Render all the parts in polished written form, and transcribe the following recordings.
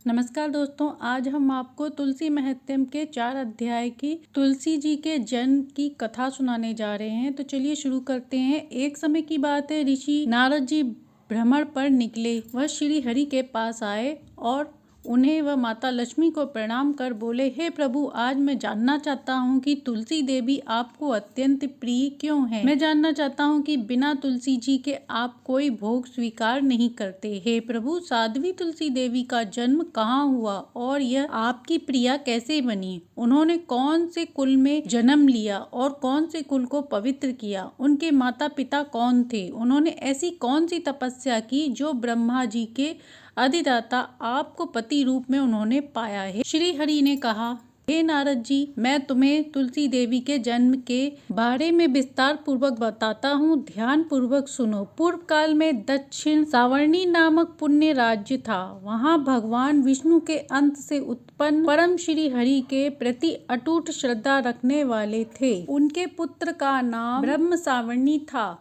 नमस्कार दोस्तों, आज हम आपको तुलसी महत्म के 4 अध्याय की तुलसी जी के जन्म की कथा सुनाने जा रहे हैं। तो चलिए शुरू करते हैं। एक समय की बात है, ऋषि नारद जी भ्रमण पर निकले। वह श्री हरि के पास आए और उन्हें वह माता लक्ष्मी को प्रणाम कर बोले, हे प्रभु, आज मैं जानना चाहता हूँ कि तुलसी देवी आपको अत्यंत प्रिय क्यों है। मैं जानना चाहता हूँ कि बिना तुलसी जी के आप कोई भोग स्वीकार नहीं करते। हे प्रभु, साध्वी तुलसी देवी का जन्म कहाँ हुआ और यह आपकी प्रिया कैसे बनी? उन्होंने कौन से कुल में जन्म लिया और कौन से कुल को पवित्र किया? उनके माता पिता कौन थे? उन्होंने ऐसी कौन सी तपस्या की जो ब्रह्मा जी के अधिदाता आपको पति रूप में उन्होंने पाया है। श्री हरि ने कहा, हे नारद जी, मैं तुम्हें तुलसी देवी के जन्म के बारे में विस्तार पूर्वक बताता हूँ, ध्यान पूर्वक सुनो। पूर्व काल में दक्षिण सावर्णी नामक पुण्य राज्य था। वहाँ भगवान विष्णु के अंत से उत्पन्न परम श्री हरि के प्रति अटूट श्रद्धा रखने वाले थे। उनके पुत्र का नाम ब्रह्म सावर्णी था।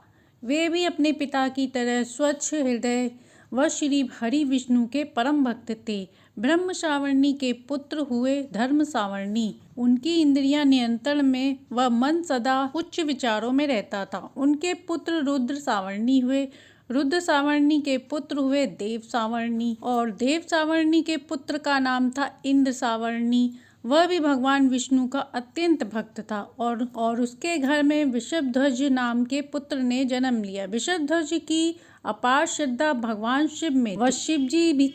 वे भी अपने पिता की तरह स्वच्छ हृदय वह श्री हरि विष्णु के परम भक्त थे। ब्रह्म सावर्णी के पुत्र हुए धर्म सावर्णी। उनकी इंद्रियां नियंत्रण में वह मन सदा उच्च विचारों में रहता था। उनके पुत्र रुद्र सावर्णी हुए। रुद्र सावर्णी के पुत्र हुए देव सावर्णी और देव सावर्णी के पुत्र का नाम था इंद्र सावर्णी। वह भी भगवान विष्णु का अत्यंत भक्त था और उसके घर में वृषभध्वज नाम के पुत्र ने जन्म लिया। वृषभध्वज की अपार श्रद्धा भगवान शिव में, वह शिव जी भी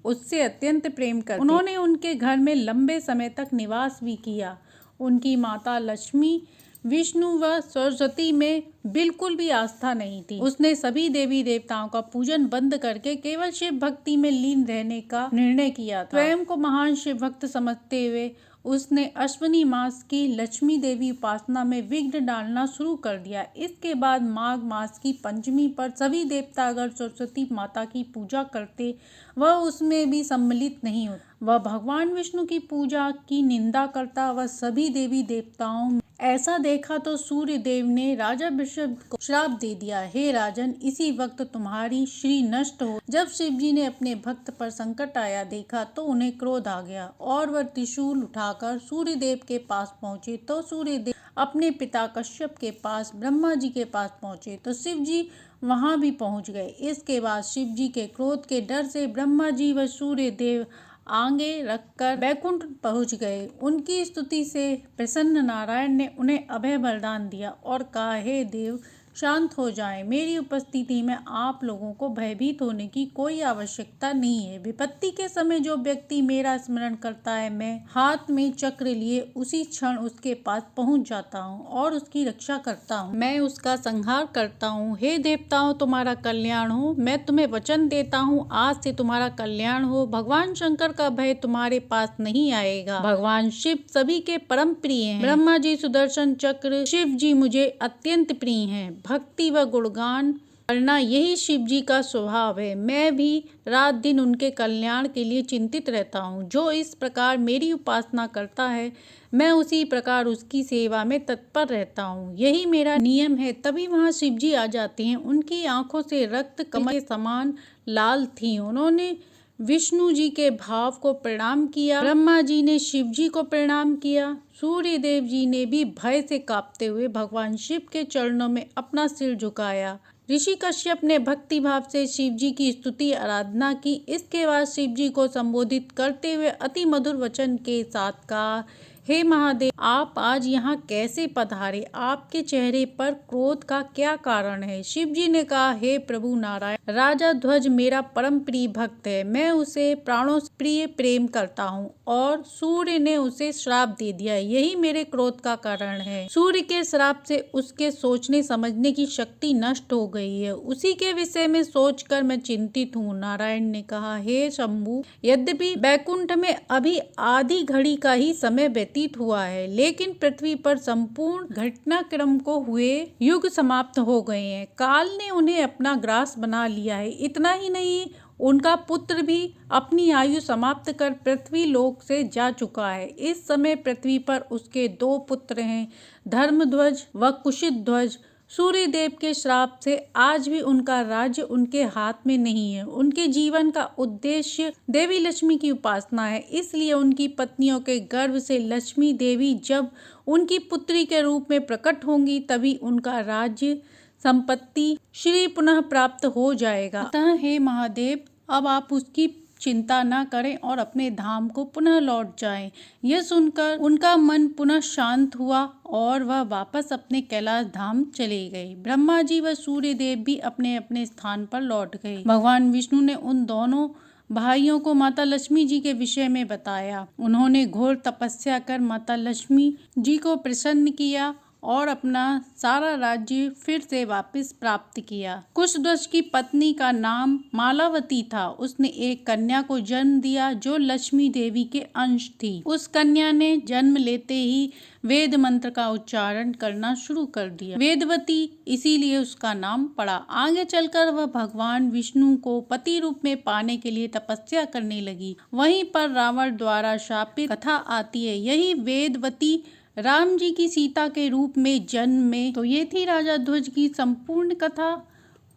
उससे अत्यंत प्रेम करते। उन्होंने उनके घर में लंबे समय तक निवास भी किया। उनकी माता लक्ष्मी, विष्णु व सरस्वती में बिल्कुल भी आस्था नहीं थी। उसने सभी देवी देवताओं का पूजन बंद करके केवल शिव भक्ति में लीन रहने का निर्णय किया था। स्वयं को महान शिव भक्त समझते हुए उसने अश्विनी मास की लक्ष्मी देवी उपासना में विघ्न डालना शुरू कर दिया। इसके बाद माघ मास की पंचमी पर सभी देवता अगर सरस्वती माता की पूजा करते, वह उसमें भी सम्मिलित नहीं होता। वह भगवान विष्णु की पूजा की निंदा करता। वह सभी देवी देवताओं ऐसा देखा तो सूर्य देव ने राजा वृषभ को श्राप दे दिया, हे राजन, इसी वक्त तुम्हारी श्री नष्ट हो। जब शिव जी ने अपने भक्त पर संकट आया देखा तो उन्हें क्रोध आ गया और वह त्रिशूल उठाकर सूर्य देव के पास पहुंचे। तो सूर्य देव अपने पिता कश्यप के पास, ब्रह्मा जी के पास पहुंचे तो शिव जी वहां भी पहुंच गए। इसके बाद शिव जी के क्रोध के डर से ब्रह्मा जी व सूर्य देव आगे रखकर वैकुंठ पहुंच गए। उनकी स्तुति से प्रसन्न नारायण ने उन्हें अभय वरदान दिया और कहा, हे देव, शांत हो जाएं। मेरी उपस्थिति में आप लोगों को भयभीत होने की कोई आवश्यकता नहीं है। विपत्ति के समय जो व्यक्ति मेरा स्मरण करता है, मैं हाथ में चक्र लिए उसी क्षण उसके पास पहुंच जाता हूं और उसकी रक्षा करता हूं। मैं उसका संहार करता हूं। हे देवताओं, तुम्हारा कल्याण हो। मैं तुम्हें वचन देता हूं, आज से तुम्हारा कल्याण हो। भगवान शंकर का भय तुम्हारे पास नहीं आएगा। भगवान शिव सभी के परम प्रिय हैं। ब्रह्मा जी सुदर्शन चक्र, शिव जी मुझे अत्यंत प्रिय हैं। भक्ति व गुणगान करना यही शिव जी का स्वभाव है। मैं भी रात दिन उनके कल्याण के लिए चिंतित रहता हूँ। जो इस प्रकार मेरी उपासना करता है, मैं उसी प्रकार उसकी सेवा में तत्पर रहता हूँ। यही मेरा नियम है। तभी वहाँ शिव जी आ जाते हैं। उनकी आंखों से रक्त कमल के समान लाल थी। उन्होंने विष्णु जी के भाव को प्रणाम किया। ब्रह्मा जी ने शिव जी को प्रणाम किया। सूर्य देव जी ने भी भय से कांपते हुए भगवान शिव के चरणों में अपना सिर झुकाया। ऋषि कश्यप ने भक्ति भाव से शिव जी की स्तुति आराधना की। इसके बाद शिव जी को संबोधित करते हुए अति मधुर वचन के साथ कहा, हे महादेव, आप आज यहाँ कैसे पधारे? आपके चेहरे पर क्रोध का क्या कारण है? शिव जी ने कहा, हे प्रभु नारायण, राजा ध्वज मेरा परम प्रिय भक्त है। मैं उसे प्राणों से प्रिय प्रेम करता हूँ और सूर्य ने उसे श्राप दे दिया। यही मेरे क्रोध का कारण है। सूर्य के श्राप से उसके सोचने समझने की शक्ति नष्ट हो गई है। उसी के विषय में सोचकर मैं चिंतित हूँ। नारायण ने कहा, हे शंभु, यद्यपि वैकुंठ में अभी आधी घड़ी का ही समय व्यतीत हुआ है, लेकिन पृथ्वी पर संपूर्ण घटनाक्रम को हुए युग समाप्त हो गए हैं। काल ने उन्हें अपना ग्रास बना लिया है। इतना ही नहीं, उनका पुत्र भी अपनी आयु समाप्त कर पृथ्वी लोक से जा चुका है। इस समय पृथ्वी पर उसके 2 पुत्र हैं, धर्मध्वज व कुशिध्वज। सूर्यदेव के श्राप से आज भी उनका राज्य उनके हाथ में नहीं है। उनके जीवन का उद्देश्य देवी लक्ष्मी की उपासना है, इसलिए उनकी पत्नियों के गर्भ से लक्ष्मी देवी जब उनकी पुत्री के रूप में प्रकट होंगी तभी उनका राज्य संपत्ति श्री पुनः प्राप्त हो जाएगा। अतः हे महादेव, अब आप उसकी चिंता न करें और अपने धाम को पुनः लौट जाएं। यह सुनकर उनका मन पुनः शांत हुआ और वह वापस अपने कैलाश धाम चले गए। ब्रह्मा जी व सूर्यदेव भी अपने अपने स्थान पर लौट गए। भगवान विष्णु ने उन दोनों भाइयों को माता लक्ष्मी जी के विषय में बताया। उन्होंने घोर तपस्या कर माता लक्ष्मी जी को प्रसन्न किया और अपना सारा राज्य फिर से वापस प्राप्त किया। कुशध्वज की पत्नी का नाम मालावती था। उसने एक कन्या को जन्म दिया जो लक्ष्मी देवी के अंश थी। उस कन्या ने जन्म लेते ही वेद मंत्र का उच्चारण करना शुरू कर दिया। वेदवती इसीलिए उसका नाम पड़ा। आगे चलकर वह भगवान विष्णु को पति रूप में पाने के लिए तपस्या करने लगी। वहीं पर रावण द्वारा शापित कथा आती है। यही वेदवती राम जी की सीता के रूप में जन्म में। तो ये थी राजा ध्वज की संपूर्ण कथा।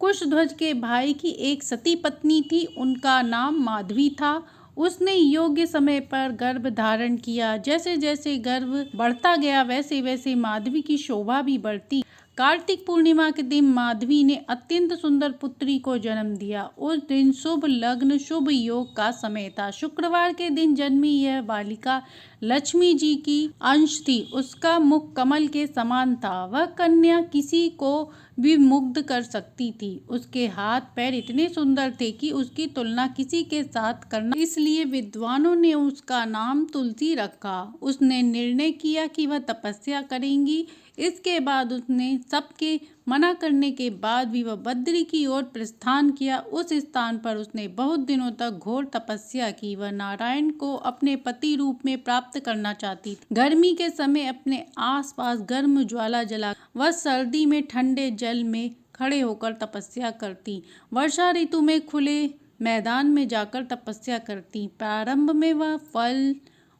कुशध्वज के भाई की एक सती पत्नी थी, उनका नाम माधवी था। उसने योग्य समय पर गर्भ धारण किया। जैसे जैसे गर्भ बढ़ता गया वैसे वैसे माधवी की शोभा भी बढ़ती। कार्तिक पूर्णिमा के दिन माधवी ने अत्यंत सुंदर पुत्री को जन्म दिया। उस दिन शुभ लग्न शुभ योग का समय था। शुक्रवार के दिन जन्मी यह बालिका लक्ष्मी जी की अंश थी। उसका मुख कमल के समान था। वह कन्या किसी को भी मुग्ध कर सकती थी। उसके हाथ पैर इतने सुंदर थे कि उसकी तुलना किसी के साथ करना, इसलिए विद्वानों ने उसका नाम तुलसी रखा। उसने निर्णय किया कि वह तपस्या करेंगी। इसके बाद उसने सबके मना करने के बाद भी वह बद्री की ओर प्रस्थान किया। उस स्थान पर उसने बहुत दिनों तक घोर तपस्या की। वह नारायण को अपने पति रूप में प्राप्त करना चाहती थी। गर्मी के समय अपने आसपास गर्म ज्वाला जला, वह सर्दी में ठंडे जल में खड़े होकर तपस्या करती। वर्षा ऋतु में खुले मैदान में जाकर तपस्या करती। प्रारंभ में वह फल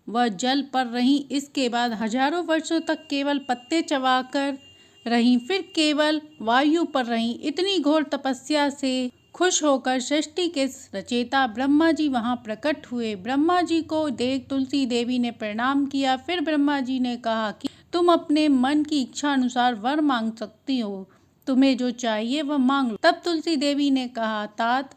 व जल पर रही। इसके बाद हजारों वर्षों तक केवल पत्ते चबाकर रहीं, फिर केवल वायु पर रहीं। इतनी घोर तपस्या से खुश होकर सृष्टि के रचयिता ब्रह्मा जी वहां प्रकट हुए। ब्रह्मा जी को देख तुलसी देवी ने प्रणाम किया। फिर ब्रह्मा जी ने कहा कि तुम अपने मन की इच्छा अनुसार वर मांग सकती हो, तुम्हें जो चाहिए वह मांग लो। तब तुलसी देवी ने कहा, तात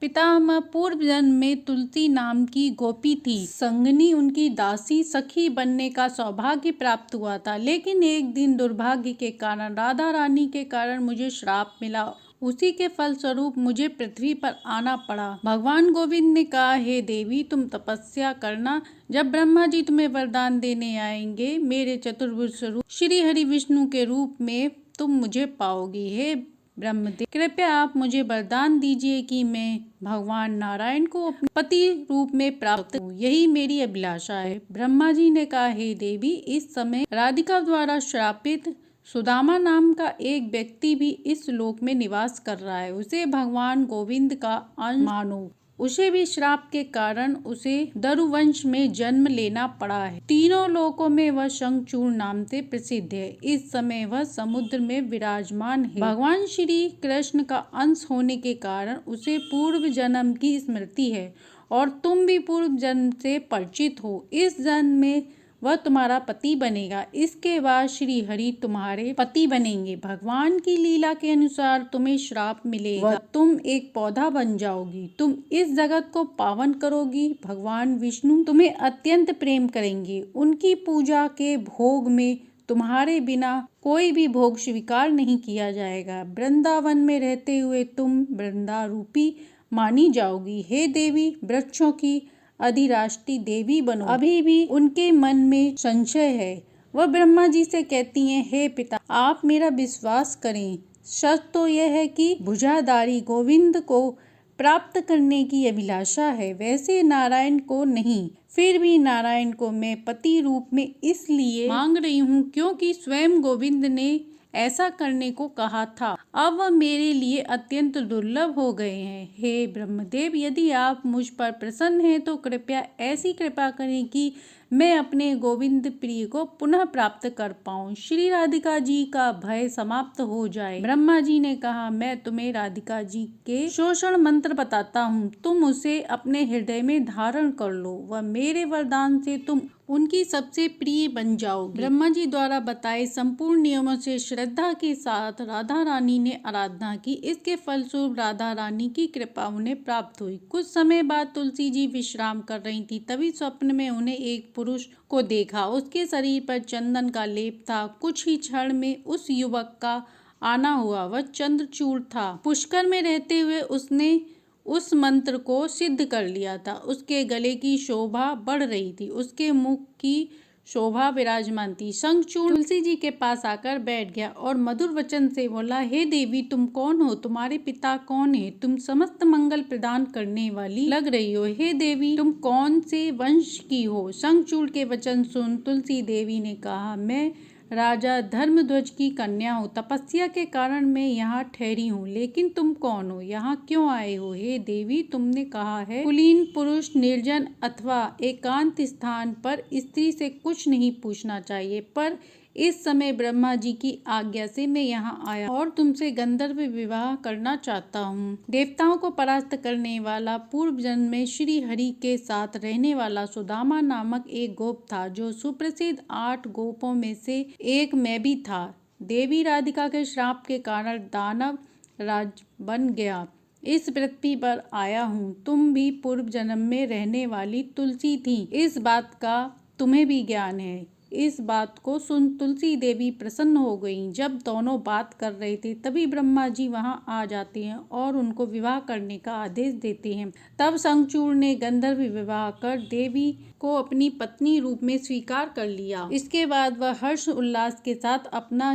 पितामह पूर्व जन्म में तुलसी नाम की गोपी थी। संगनी उनकी दासी सखी बनने का सौभाग्य प्राप्त हुआ था, लेकिन एक दिन दुर्भाग्य के कारण, राधा रानी के कारण मुझे श्राप मिला। उसी के फलस्वरूप मुझे पृथ्वी पर आना पड़ा। भगवान गोविंद ने कहा, हे देवी, तुम तपस्या करना। जब ब्रह्मा जी तुम्हें वरदान देने आएंगे, मेरे चतुर्भुज स्वरूप श्री हरि विष्णु के रूप में तुम मुझे पाओगी। हे ब्रह्मदेव, कृपया आप मुझे वरदान दीजिए कि मैं भगवान नारायण को अपने पति रूप में प्राप्त हूँ। यही मेरी अभिलाषा है। ब्रह्मा जी ने कहा, हे देवी, इस समय राधिका द्वारा श्रापित सुदामा नाम का एक व्यक्ति भी इस लोक में निवास कर रहा है। उसे भगवान गोविंद का अंश मानो। उसे भी श्राप के कारण उसे दरुवंश में जन्म लेना पड़ा है। तीनों लोकों में वह शंखचूड़ नाम से प्रसिद्ध है। इस समय वह समुद्र में विराजमान है। भगवान श्री कृष्ण का अंश होने के कारण उसे पूर्व जन्म की स्मृति है और तुम भी पूर्व जन्म से परिचित हो। इस जन्म में वह तुम्हारा पति बनेगा। इसके बाद श्री हरि तुम्हारे पति बनेंगे। भगवान की लीला के अनुसार तुम्हें श्राप मिलेगा। तुम एक पौधा बन जाओगी। तुम इस जगत को पावन करोगी। भगवान विष्णु तुम्हें अत्यंत प्रेम करेंगे। उनकी पूजा के भोग में तुम्हारे बिना कोई भी भोग स्वीकार नहीं किया जाएगा। वृंदावन में रहते हुए तुम वृंदा रूपी मानी जाओगी। हे देवी, वृक्षों की अधिराष्ट्री देवी बनो। अभी भी उनके मन में संशय है। वह ब्रह्मा जी से कहती हैं, हे पिता, आप मेरा विश्वास करें। सच तो यह है कि भुजाधारी गोविंद को प्राप्त करने की अभिलाषा है, वैसे नारायण को नहीं। फिर भी नारायण को मैं पति रूप में इसलिए मांग रही हूँ क्योंकि स्वयं गोविंद ने ऐसा करने को कहा था। अब वह मेरे लिए अत्यंत दुर्लभ हो गए हैं। हे ब्रह्मदेव, यदि आप मुझ पर प्रसन्न हैं तो कृपया ऐसी कृपा करें कि मैं अपने गोविंद प्रिय को पुनः प्राप्त कर पाऊं, श्री राधिका जी का भय समाप्त हो जाए। ब्रह्मा जी ने कहा, मैं तुम्हें राधिका जी के शोषण मंत्र बताता हूँ, तुम उसे अपने हृदय में धारण कर लो, वह मेरे वरदान से तुम उनकी सबसे प्रिय बन जाओगी। ब्रह्मा जी द्वारा बताए संपूर्ण नियमों से श्रद्धा के साथ राधा रानी ने आराधना की। इसके फलस्वरूप राधा रानी की कृपा उन्हें प्राप्त हुई। कुछ समय बाद तुलसी जी विश्राम कर रही थी, तभी स्वप्न में उन्हें एक पुरुष को देखा। उसके शरीर पर चंदन का लेप था। कुछ ही क्षण में उस युवक का आना हुआ। वह चंद्रचूड़ था। पुष्कर में रहते हुए उसने उस मंत्र को सिद्ध कर लिया था। उसके गले की शोभा बढ़ रही थी, उसके मुख की शोभा विराजमान थी। शंखचूड़ तुलसी जी के पास आकर बैठ गया और मधुर वचन से बोला, हे देवी, तुम कौन हो? तुम्हारे पिता कौन है? तुम समस्त मंगल प्रदान करने वाली लग रही हो। हे देवी, तुम कौन से वंश की हो? शंखचूड़ के वचन सुन तुलसी देवी ने कहा, मैं राजा धर्मध्वज की कन्या हूँ। तपस्या के कारण मैं यहाँ ठहरी हूँ। लेकिन तुम कौन हो? यहाँ क्यों आए हो? हे देवी, तुमने कहा है कुलीन पुरुष निर्जन अथवा एकांत स्थान पर स्त्री से कुछ नहीं पूछना चाहिए, पर इस समय ब्रह्मा जी की आज्ञा से मैं यहाँ आया और तुमसे गंधर्व विवाह करना चाहता हूँ। देवताओं को परास्त करने वाला पूर्व जन्म में श्री हरि के साथ रहने वाला सुदामा नामक एक गोप था, जो सुप्रसिद्ध 8 गोपों में से एक मैं भी था। देवी राधिका के श्राप के कारण दानव राज बन गया। इस पृथ्वी पर आया हूँ। तुम भी पूर्व जन्म में रहने वाली तुलसी थी, इस बात का तुम्हें भी ज्ञान है। इस बात को सुन तुलसी देवी प्रसन्न हो गईं। जब दोनों बात कर रहे थे, तभी ब्रह्मा जी वहां आ जाते हैं और उनको विवाह करने का आदेश देते हैं। तब शंखचूड़ ने गंधर्व विवाह कर देवी को अपनी पत्नी रूप में स्वीकार कर लिया। इसके बाद वह हर्ष उल्लास के साथ अपना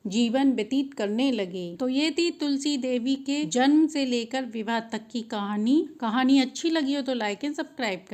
जीवन व्यतीत करने लगे। तो ये थी तुलसी देवी के जन्म से लेकर विवाह तक की कहानी। कहानी अच्छी लगी हो तो लाइक एंड सब्सक्राइब करें।